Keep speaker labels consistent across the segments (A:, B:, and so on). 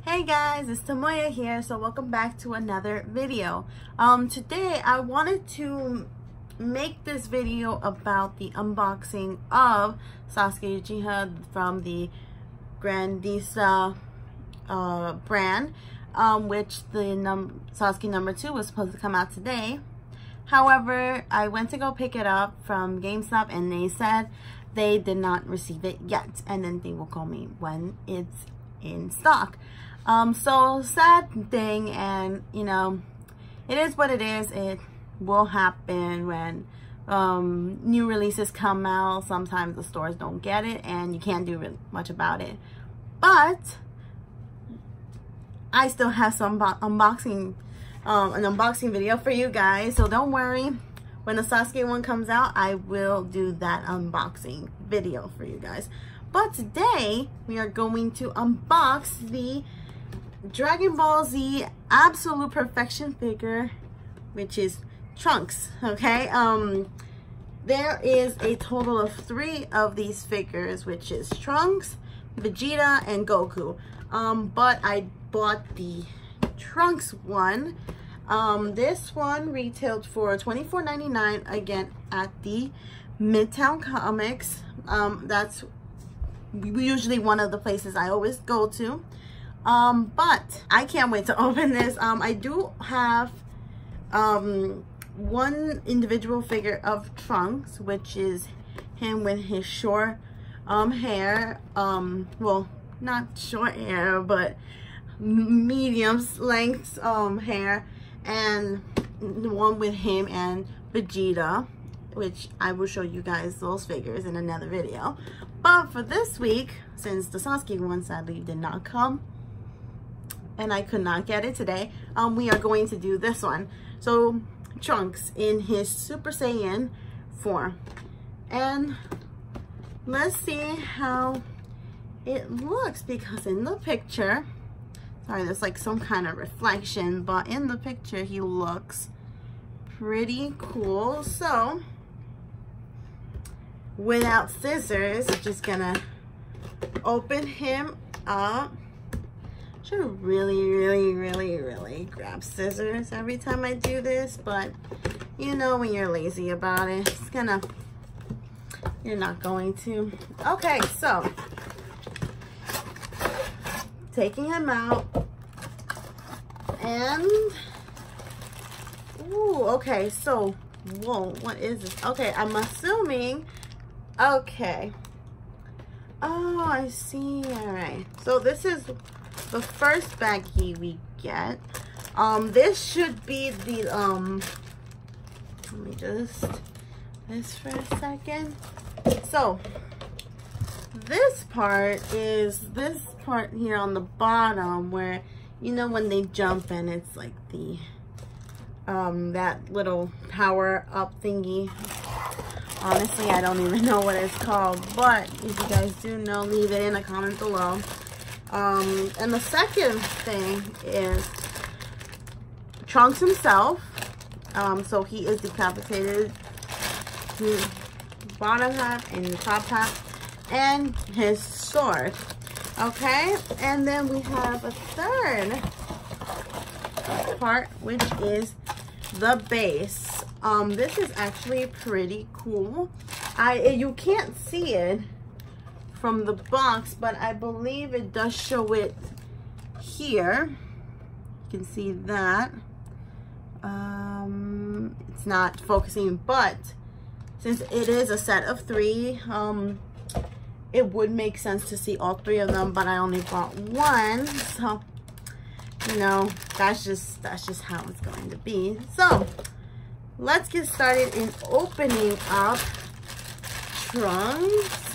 A: Hey guys, it's Tamoya here. So welcome back to another video. Today I wanted to make this video about the unboxing of Sasuke Uchiha from the Grandisa brand, which the Sasuke number 2 was supposed to come out today. However, I went to go pick it up from GameStop and they said they did not receive it yet, and then they will call me when it's in stock. So sad thing, and you know, it is what it is. It will happen when new releases come out. Sometimes the stores don't get it and you can't do really much about it, but I still have some an unboxing video for you guys, so don't worry. When the Sasuke one comes out, I will do that unboxing video for you guys. But today we are going to unbox the Dragon Ball Z Absolute Perfection figure, which is Trunks. Okay, there is a total of 3 of these figures, which is Trunks, Vegeta, and Goku. But I bought the Trunks one. This one retailed for $24.99 again at the Midtown Comics. That's usually one of the places I always go to. But I can't wait to open this. I do have one individual figure of Trunks, which is him with his short hair, well, not short hair, but medium length hair, and the one with him and Vegeta, which I will show you guys those figures in another video. But for this week, since the Sasuke one sadly did not come and I could not get it today, we are going to do this one. So Trunks in his Super Saiyan form, and let's see how it looks, because in the picture, sorry, there's like some kind of reflection, but in the picture he looks pretty cool. So without scissors, I'm just gonna open him up. Should really grab scissors every time I do this, but you know, when you're lazy about it, you're not going to. Okay, so taking him out, and ooh, okay, so whoa, what is this? Okay, I'm assuming, okay, oh, I see. All right, so this is the first baggie we get. This should be the let me just this for a second. So this part is this part here on the bottom, where you know when they jump and it's like the that little power up thingy. Honestly, I don't even know what it's called, but if you guys do know, leave it in the comments below. And the second thing is Trunks himself. So he is decapitated, the bottom half and the top half, and his sword. Okay, and then we have a third part, which is the base. This is actually pretty cool. You can't see it from the box, but I believe it does show it here. You can see that. It's not focusing, but since it is a set of 3, it would make sense to see all 3 of them, but I only bought one, so you know, that's just how it's going to be. So let's get started in opening up Trunks.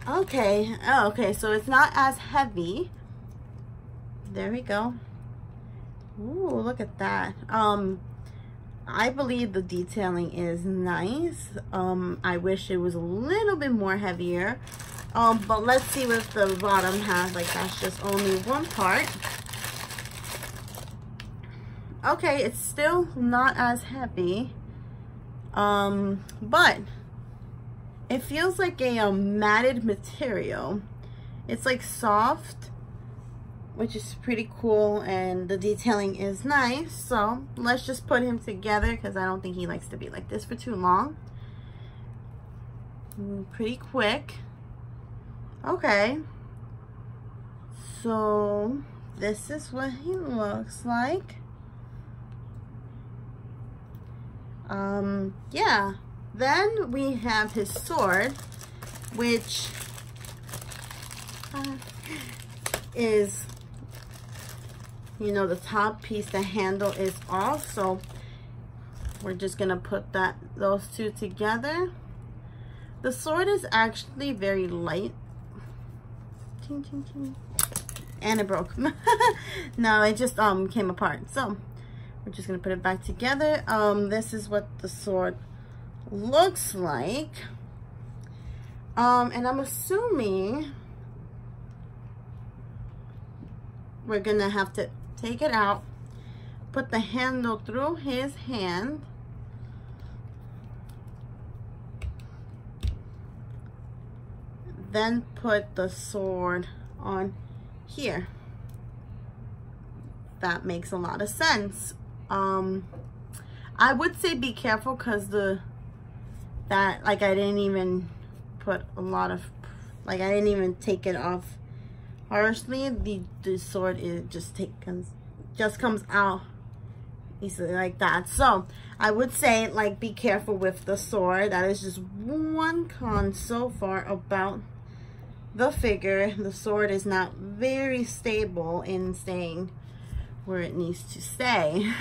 A: Okay, oh, okay, so it's not as heavy. There we go. Ooh, look at that. I believe the detailing is nice. I wish it was a little bit more heavier. But let's see what the bottom has. Like, that's just only one part. Okay, it's still not as heavy. But it feels like a matted material. It's like soft, which is pretty cool, and the detailing is nice. So let's just put him together because I don't think he likes to be like this for too long. Pretty quick. Okay, so this is what he looks like. Yeah, then we have his sword, which is, you know, the top piece, the handle is off, so we're just gonna put those two together. The sword is actually very light. Ting, ting, ting. And it broke. No, it just came apart. So we're just gonna put it back together. This is what the sword looks like. And I'm assuming we're gonna have to take it out, put the handle through his hand, then put the sword on here. That makes a lot of sense. I would say be careful because I didn't even put a lot of, I didn't even take it off harshly. The sword just comes out easily like that. So I would say, like, be careful with the sword. That is just one con so far about the figure. The sword is not very stable in staying where it needs to stay.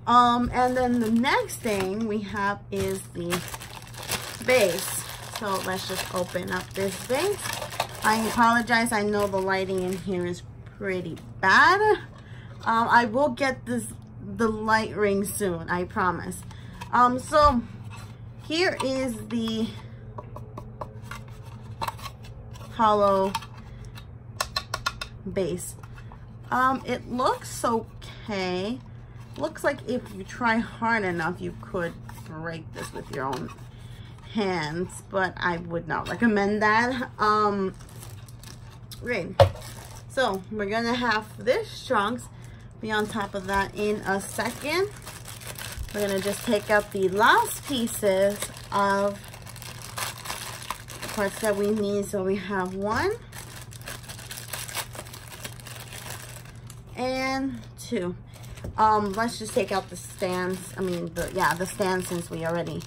A: And then the next thing we have is the base. So let's just open up this base. I apologize, I know the lighting in here is pretty bad. I will get the light ring soon, I promise. So here is the hollow base. It looks okay. Looks like if you try hard enough, you could break this with your own hands, but I would not recommend that. Great. So we're gonna have this trunks be on top of that in a second. We're gonna just take out the last pieces of the parts that we need. So we have 1 and 2. Let's just take out the stands. I mean, the stand, since we already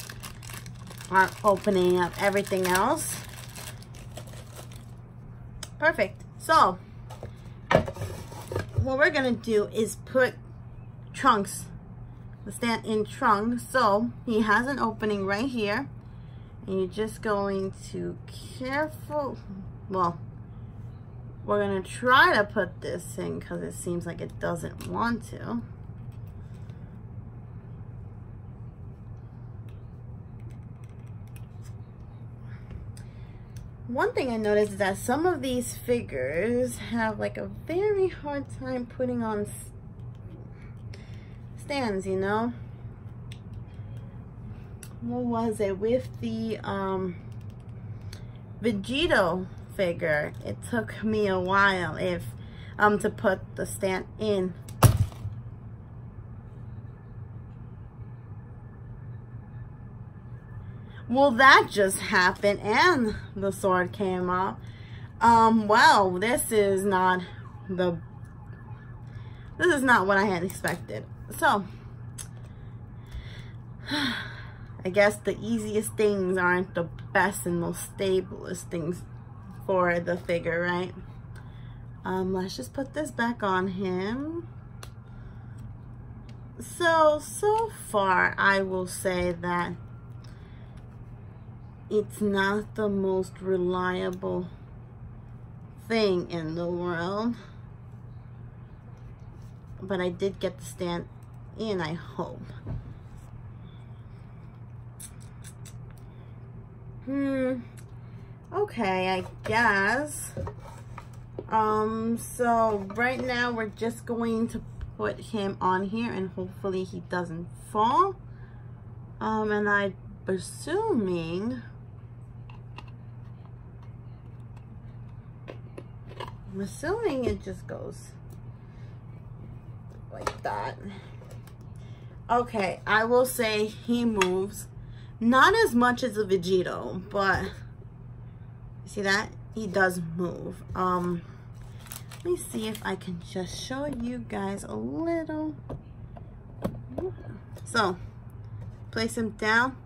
A: are opening up everything else. Perfect. So what we're gonna do is put trunks, the stand in trunks. So he has an opening right here, and you're just going to we're gonna try to put this in because it seems like it doesn't want to. One thing I noticed is that some of these figures have like a very hard time putting on stands, you know? What was it with the Vegito figure? It took me a while to put the stand in. Well, that just happened and the sword came off. Well, this is not what I had expected. So I guess the easiest things aren't the best and most stablest things for the figure, right? Let's just put this back on him. So far I will say that it's not the most reliable thing in the world, but I did get the stand in, I hope. Okay, I guess. So right now we're just going to put him on here and hopefully he doesn't fall. And I'm assuming I'm assuming it just goes like that. Okay, I will say he moves. Not as much as a Vegito, but you see that? He does move. Let me see if I can just show you guys a little. So, place him down.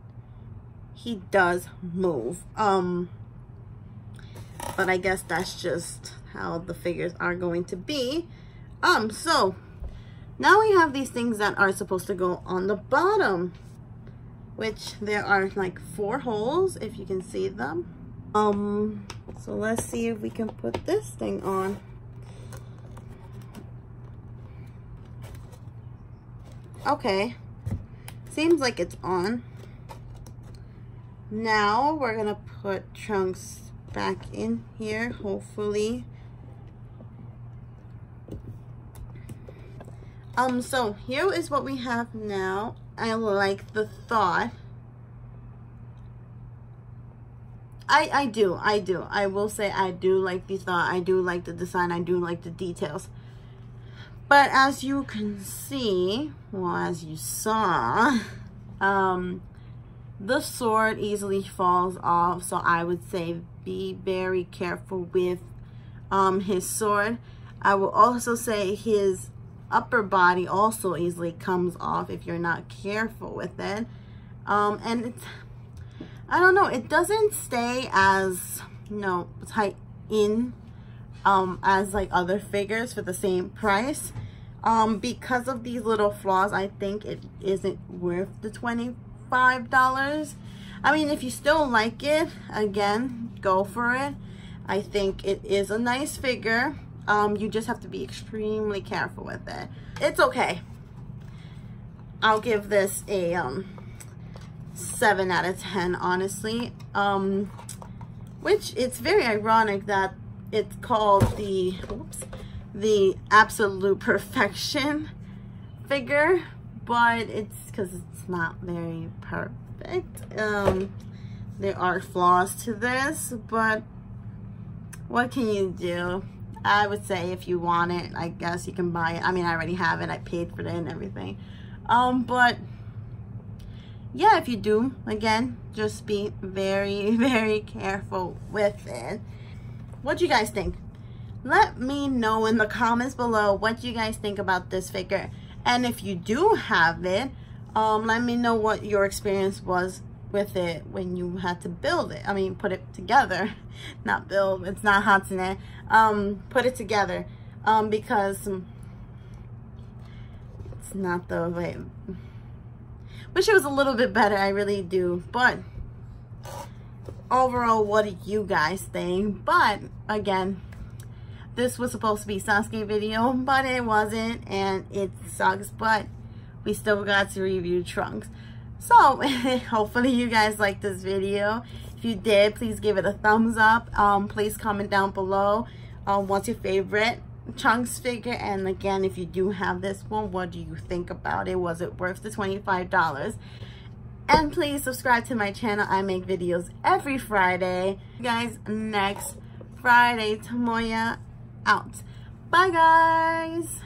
A: He does move. But I guess that's just how the figures are going to be. So now we have these things that are supposed to go on the bottom, which there are like 4 holes, if you can see them. So let's see if we can put this thing on. Okay, seems like it's on. Now we're gonna put Trunks back in here, hopefully. So here is what we have now. I like the thought. I do. I will say I do like the thought. I do like the design. I do like the details. But as you can see, well, as you saw, the sword easily falls off. So I would say be very careful with his sword. I will also say his upper body also easily comes off if you're not careful with it. And it's, I don't know, it doesn't stay as, you know, tight in as like other figures for the same price. Because of these little flaws, I think it isn't worth the $25. I mean, if you still like it, again, go for it. I think it is a nice figure. You just have to be extremely careful with it. It's okay. I'll give this a 7 out of 10, honestly. Which it's very ironic that it's called the Absolute Perfection figure, but it's because it's not very perfect. There are flaws to this, but what can you do? I would say if you want it, I guess you can buy it. I mean, I already have it. I paid for it and everything. But yeah, if you do, again, just be very, very careful with it. What do you guys think? Let me know in the comments below what you guys think about this figure. And if you do have it, let me know what your experience was with it when you had to build it. I mean, put it together. Not build, it's not Hatsune. Put it together. Because it's not the way. Wish it was a little bit better, I really do. But overall, what do you guys think? But again, this was supposed to be Sasuke video, but it wasn't, and it sucks, but we still got to review Trunks. So hopefully you guys liked this video. If you did, please give it a thumbs up. Please comment down below what's your favorite Trunks figure, and again, if you do have this one, what do you think about it? Was it worth the $25? And please subscribe to my channel. I make videos every Friday. You guys, next Friday, Tomoya out. Bye guys.